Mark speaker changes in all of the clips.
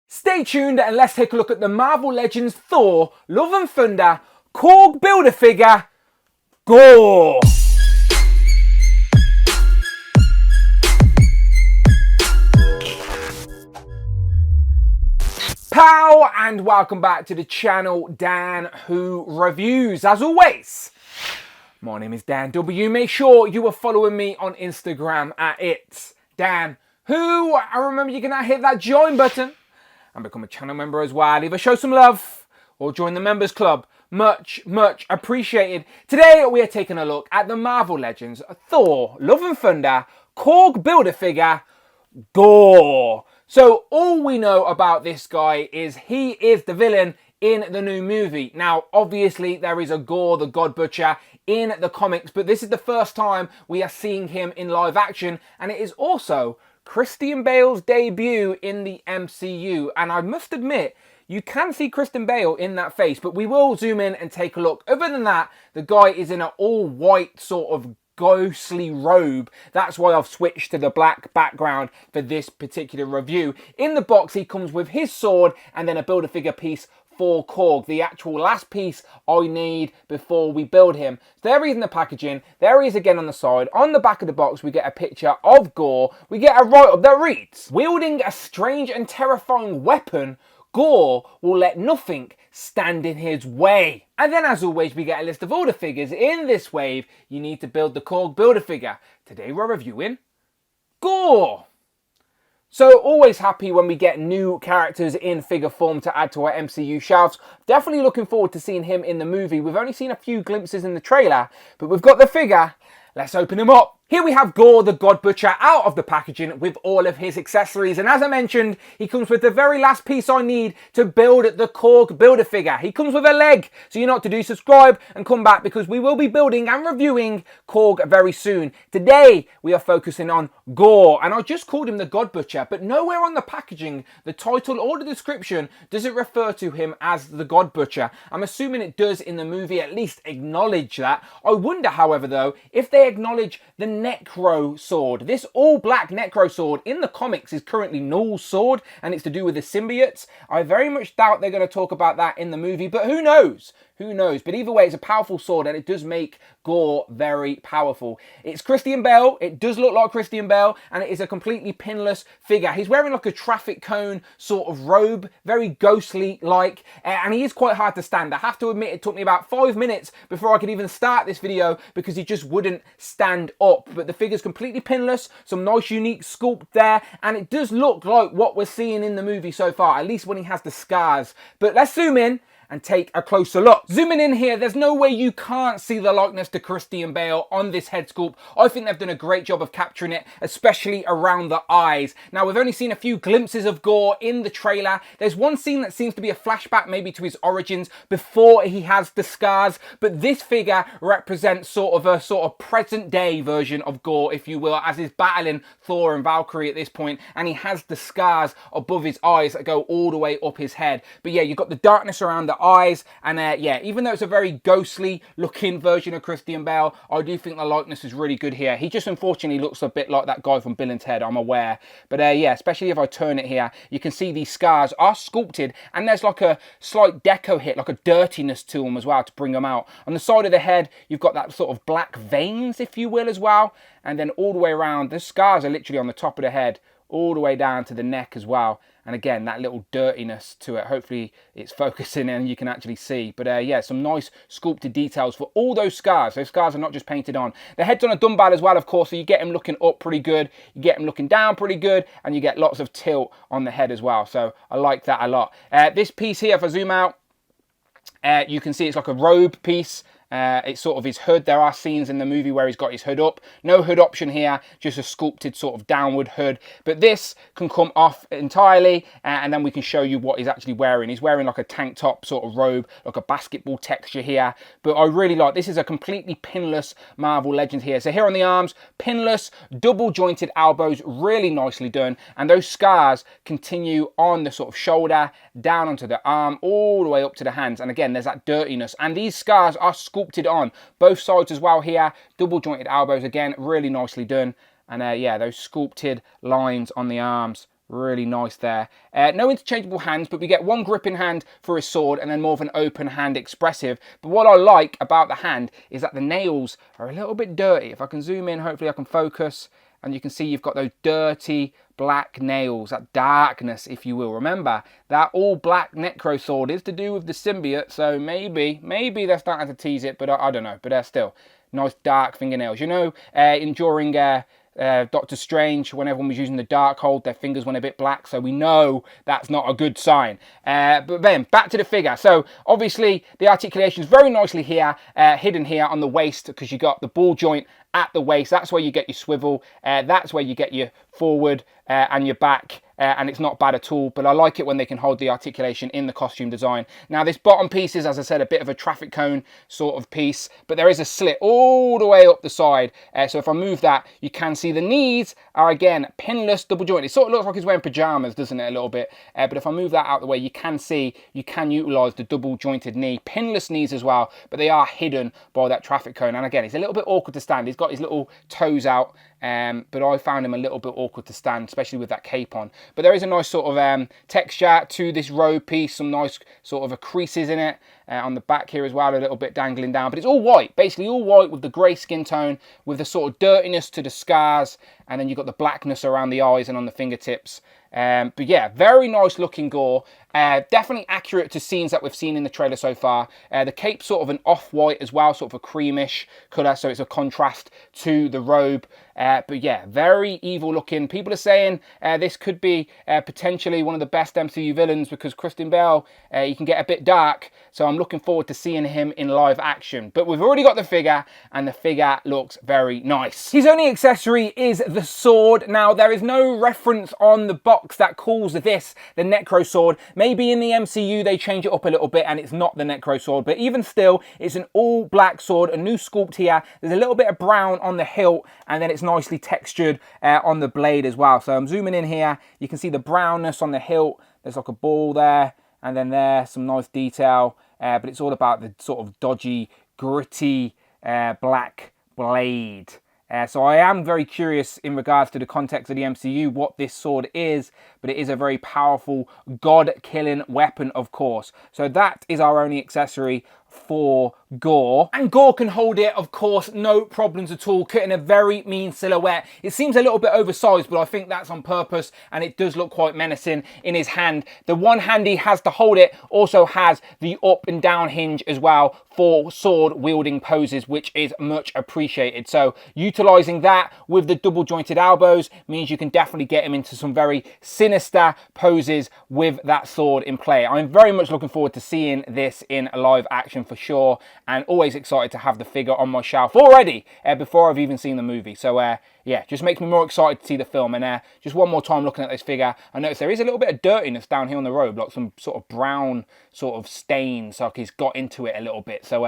Speaker 1: Stay tuned and let's take a look at the Marvel Legends Thor, Love and Thunder, Korg Build-A-Figure, Gorr. Pow and welcome back to the channel, Dan Who Reviews. As always, my name is Dan W. Make sure you are following me on Instagram at It's Dan Who. I remember you can now hit that join button and become a channel member as well. Either show some love or join the members club. Much appreciated. Today we are taking a look at the Marvel Legends Thor, Love and Thunder, Korg Build-A-Figure, Gorr. So all we know about this guy is he is the villain in the new movie. Now, obviously, there is a Gorr, the God Butcher, in the comics, but this is the first time we are seeing him in live action, and it is also Christian Bale's debut in the MCU. And I must admit, you can see Christian Bale in that face, but we will zoom in and take a look. Other than that, the guy is in an all-white sort of ghostly robe. That's why I've switched to the black background for this particular review. In the box, he comes with his sword and then a Build-A-Figure piece for Korg, the actual last piece I need before we build him. So there he is in the packaging, there he is again on the side. On the back of the box we get a picture of Gorr. We get a write-up that reads, "Wielding a strange and terrifying weapon, Gorr will let nothing stand in his way." And then as always we get a list of all the figures in this wave you need to build the Korg Build-A-Figure. Today we're reviewing Gorr. So always happy when we get new characters in figure form to add to our MCU shelves. Definitely looking forward to seeing him in the movie. We've only seen a few glimpses in the trailer, but we've got the figure. Let's open him up. Here we have Gorr the God Butcher out of the packaging with all of his accessories. And as I mentioned, he comes with the very last piece I need to build the Korg Build-A-Figure. He comes with a leg. So you know what to do, subscribe and come back because we will be building and reviewing Korg very soon. Today, we are focusing on Gorr. And I just called him the God Butcher, but nowhere on the packaging, the title or the description, does it refer to him as the God Butcher. I'm assuming it does in the movie, at least acknowledge that. I wonder, however, though, if they acknowledge the Necro sword. This all-black Necro sword in the comics is currently Null's sword, and it's to do with the symbiotes. I very much doubt they're going to talk about that in the movie, but who knows? Who knows? But either way, it's a powerful sword, and it does make Gorr very powerful. It's Christian Bale. It does look like Christian Bale, and it is a completely pinless figure. He's wearing like a traffic cone sort of robe, very ghostly-like, and he is quite hard to stand. I have to admit, it took me about 5 minutes before I could even start this video because he just wouldn't stand up. But the figure's completely pinless, some nice unique sculpt there, and it does look like what we're seeing in the movie so far, at least when he has the scars. But let's zoom in and take a closer look. Zooming in here, there's no way you can't see the likeness to Christian Bale on this head sculpt. I think they've done a great job of capturing it, especially around the eyes. Now, we've only seen a few glimpses of Gorr in the trailer. There's one scene that seems to be a flashback maybe to his origins before he has the scars, but this figure represents sort of present day version of Gorr, if you will, as he's battling Thor and Valkyrie at this point, and he has the scars above his eyes that go all the way up his head. But yeah, you've got the darkness around the eyes, and yeah, even though it's a very ghostly looking version of Christian Bale, I do think the likeness is really good here. He just unfortunately looks a bit like that guy from Bill and Ted, I'm aware. But yeah, especially if I turn it here, you can see these scars are sculpted, and there's like a slight deco hit, like a dirtiness to them as well to bring them out. On the side of the head, you've got that sort of black veins, if you will, as well. And then all the way around, the scars are literally on the top of the head, all the way down to the neck as well. And again, that little dirtiness to it. Hopefully it's focusing and you can actually see. But yeah, some nice sculpted details for all those scars. Those scars are not just painted on. The head's on a dumbbell as well, of course, so you get him looking up pretty good. You get him looking down pretty good. And you get lots of tilt on the head as well. So I like that a lot. This piece here, if I zoom out, you can see it's like a robe piece. It's sort of his hood. There are scenes in the movie where he's got his hood up. No hood option here, just a sculpted sort of downward hood. But this can come off entirely, and then we can show you what he's actually wearing. He's wearing like a tank top sort of robe, like a basketball texture here. But I really like, this is a completely pinless Marvel Legends here. So here on the arms, pinless, double jointed elbows, really nicely done. And those scars continue on the sort of shoulder, down onto the arm, all the way up to the hands. And again, there's that dirtiness. And these scars are sculpted on both sides as well here. Double jointed elbows, again, really nicely done. And yeah, those sculpted lines on the arms, Really nice there. No interchangeable hands, but we get one gripping hand for his sword and then more of an open hand expressive. But what I like about the hand is that the nails are a little bit dirty. If I can zoom in, hopefully I can focus, and you can see you've got those dirty black nails, that darkness, if you will. Remember, that all black necro sword is to do with the symbiote, so maybe they're starting to tease it, but I don't know. But they're still nice dark fingernails. You know, during Doctor Strange, when everyone was using the Darkhold, their fingers went a bit black, so we know that's not a good sign. But then, back to the figure. So, obviously, the articulation is very nicely here, hidden here on the waist, because you got the ball joint at the waist. That's where you get your swivel. That's where you get your forward and your back. And it's not bad at all, but I like it when they can hold the articulation in the costume design. Now this bottom piece is, as I said, a bit of a traffic cone sort of piece, but there is a slit all the way up the side. So if I move that, you can see the knees are, again, pinless, double jointed. It sort of looks like he's wearing pajamas, doesn't it, a little bit? But if I move that out the way, you can see, you can utilize the double jointed knee. Pinless knees as well, but they are hidden by that traffic cone. And again, it's a little bit awkward to stand. He's got his little toes out, but I found him a little bit awkward to stand, especially with that cape on. But there is a nice sort of texture to this robe piece, some nice sort of creases in it on the back here as well, a little bit dangling down. But it's all white, basically all white with the grey skin tone, with the sort of dirtiness to the scars, and then you've got the blackness around the eyes and on the fingertips. But yeah, very nice looking Gorr. Definitely accurate to scenes that we've seen in the trailer so far. The cape's sort of an off-white as well, sort of a creamish colour, so it's a contrast to the robe. But yeah, very evil looking. People are saying this could be potentially one of the best MCU villains, because Christian Bale, he can get a bit dark. So I'm looking forward to seeing him in live action. But we've already got the figure, and the figure looks very nice. His only accessory is the sword. Now, there is no reference on the box that calls this the Necro Sword. Maybe in the MCU they change it up a little bit and it's not the Necro Sword, but even still, it's an all black sword, a new sculpt here. There's a little bit of brown on the hilt, and then it's nicely textured on the blade as well. So I'm zooming in here, you can see the brownness on the hilt. There's like a ball there, and then there, some nice detail, but it's all about the sort of dodgy, gritty black blade. So I am very curious in regards to the context of the MCU what this sword is, but it is a very powerful god-killing weapon, of course. So that is our only accessory for Gorr. And Gorr can hold it, of course, no problems at all, cutting a very mean silhouette. It seems a little bit oversized, but I think that's on purpose, and it does look quite menacing in his hand. The one hand he has to hold it also has the up and down hinge as well for sword wielding poses, which is much appreciated. So utilizing that with the double jointed elbows means you can definitely get him into some very sinister poses with that sword in play. I'm very much looking forward to seeing this in live action for sure, and always excited to have the figure on my shelf already before I've even seen the movie. So yeah, just makes me more excited to see the film. And just one more time looking at this figure, I noticed there is a little bit of dirtiness down here on the robe, like some sort of brown sort of stains, like he's got into it a little bit. So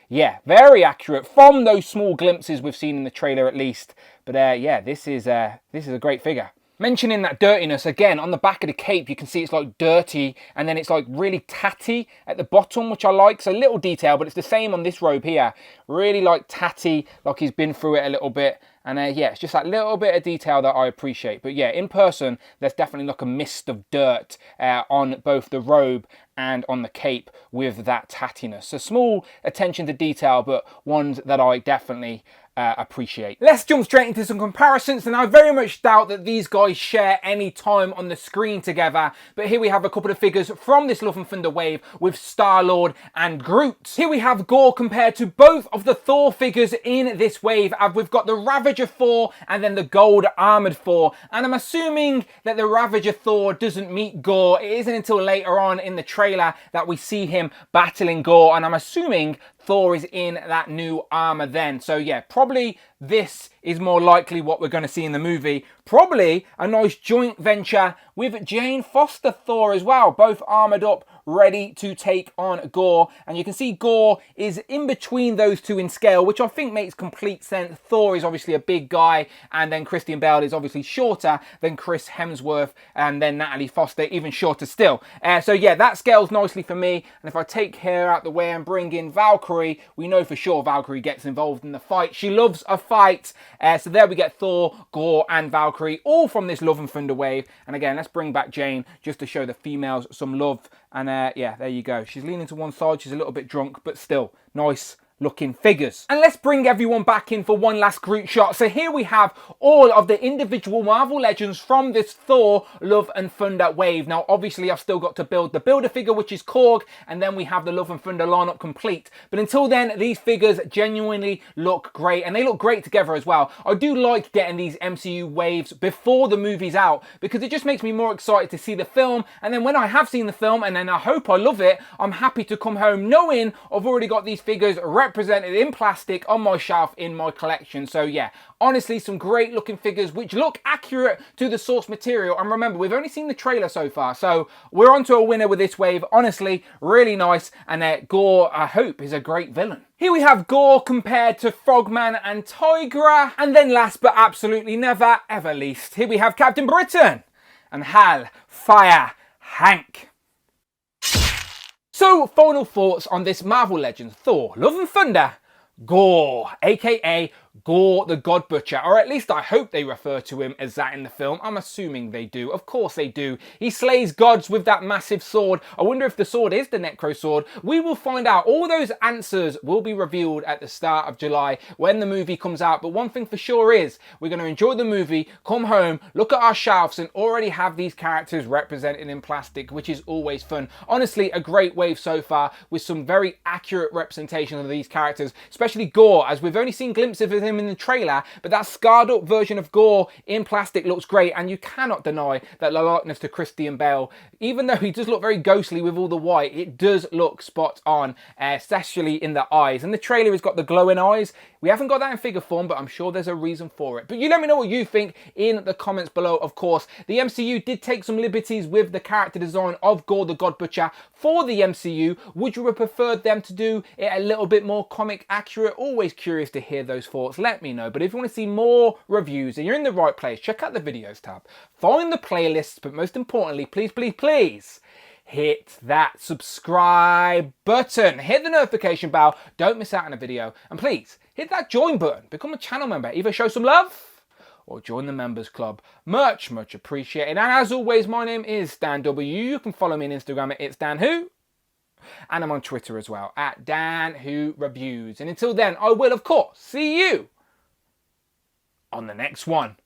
Speaker 1: yeah, very accurate from those small glimpses we've seen in the trailer at least. But yeah, this is a great figure. Mentioning that dirtiness, again, on the back of the cape, you can see it's like dirty, and then it's like really tatty at the bottom, which I like. So little detail, but it's the same on this robe here. Really like tatty, like he's been through it a little bit. And yeah, it's just that little bit of detail that I appreciate. But yeah, in person, there's definitely like a mist of dirt on both the robe and on the cape with that tattiness. So small attention to detail, but ones that I definitely appreciate. Let's jump straight into some comparisons, and I very much doubt that these guys share any time on the screen together, but here we have a couple of figures from this Love and Thunder wave with Star-Lord and Groot. Here we have Gorr compared to both of the Thor figures in this wave, and we've got the Ravager Thor and then the gold armored Thor, and I'm assuming that the Ravager Thor doesn't meet Gorr. It isn't until later on in the trailer that we see him battling Gorr, and I'm assuming Thor is in that new armor then. So yeah, probably this is more likely what we're going to see in the movie. Probably a nice joint venture with Jane Foster Thor as well, both armored up, ready to take on Gorr. And you can see Gorr is in between those two in scale, which I think makes complete sense. Thor is obviously a big guy, and then Christian Bale is obviously shorter than Chris Hemsworth, and then Natalie Foster even shorter still. So yeah, that scales nicely for me. And if I take her out the way and bring in Valkyrie, Valkyrie. We know for sure Valkyrie gets involved in the fight. She loves a fight. So there we get Thor, Gorr and Valkyrie all from this Love and Thunder wave. And again, let's bring back Jane just to show the females some love. And yeah, there you go. She's leaning to one side. She's a little bit drunk, but still nice looking figures. And let's bring everyone back in for one last group shot. So here we have all of the individual Marvel Legends from this Thor Love and Thunder wave. Now obviously I've still got to build the builder figure, which is Korg, and then we have the Love and Thunder lineup complete. But until then, these figures genuinely look great, and they look great together as well. I do like getting these MCU waves before the movie's out, because it just makes me more excited to see the film, and then when I have seen the film and then I hope I love it, I'm happy to come home knowing I've already got these figures represented in plastic on my shelf in my collection. So yeah, honestly, some great looking figures which look accurate to the source material. And remember, we've only seen the trailer so far, so we're on to a winner with this wave. Honestly, really nice. And Gorr, I hope, is a great villain. Here we have Gorr compared to Frogman and Tigra. And then last but absolutely never ever least, here we have Captain Britain and Hal Fire Hank. So, final thoughts on this Marvel Legends Thor Love and Thunder Gorr, aka Gorr the God Butcher, or at least I hope they refer to him as that in the film. I'm assuming they do. Of course they do. He slays gods with that massive sword. I wonder if the sword is the Necro Sword. We will find out. All those answers will be revealed at the start of July when the movie comes out. But one thing for sure is we're going to enjoy the movie, come home, look at our shelves and already have these characters represented in plastic, which is always fun. Honestly, a great wave so far with some very accurate representation of these characters, especially Gorr, as we've only seen glimpses of him in the trailer, but that scarred up version of Gorr in plastic looks great, and you cannot deny that the likeness to Christian Bale, even though he does look very ghostly with all the white, it does look spot on, especially in the eyes. And the trailer has got the glowing eyes. We haven't got that in figure form, but I'm sure there's a reason for it. But you let me know what you think in the comments below. Of course, the MCU did take some liberties with the character design of Gorr the God Butcher for the MCU. Would you have preferred them to do it a little bit more comic accurate? Always curious to hear those thoughts. Let me know. But if you want to see more reviews and you're in the right place, check out the videos tab, find the playlists, but most importantly, please hit that subscribe button, hit the notification bell, don't miss out on a video, and please hit that join button, become a channel member, either show some love or join the members club. Much appreciated. And as always, my name is Dan W. You can follow me on Instagram at It's Dan Who, and I'm on Twitter as well at Dan Who Reviews. And until then, I will of course see you on the next one.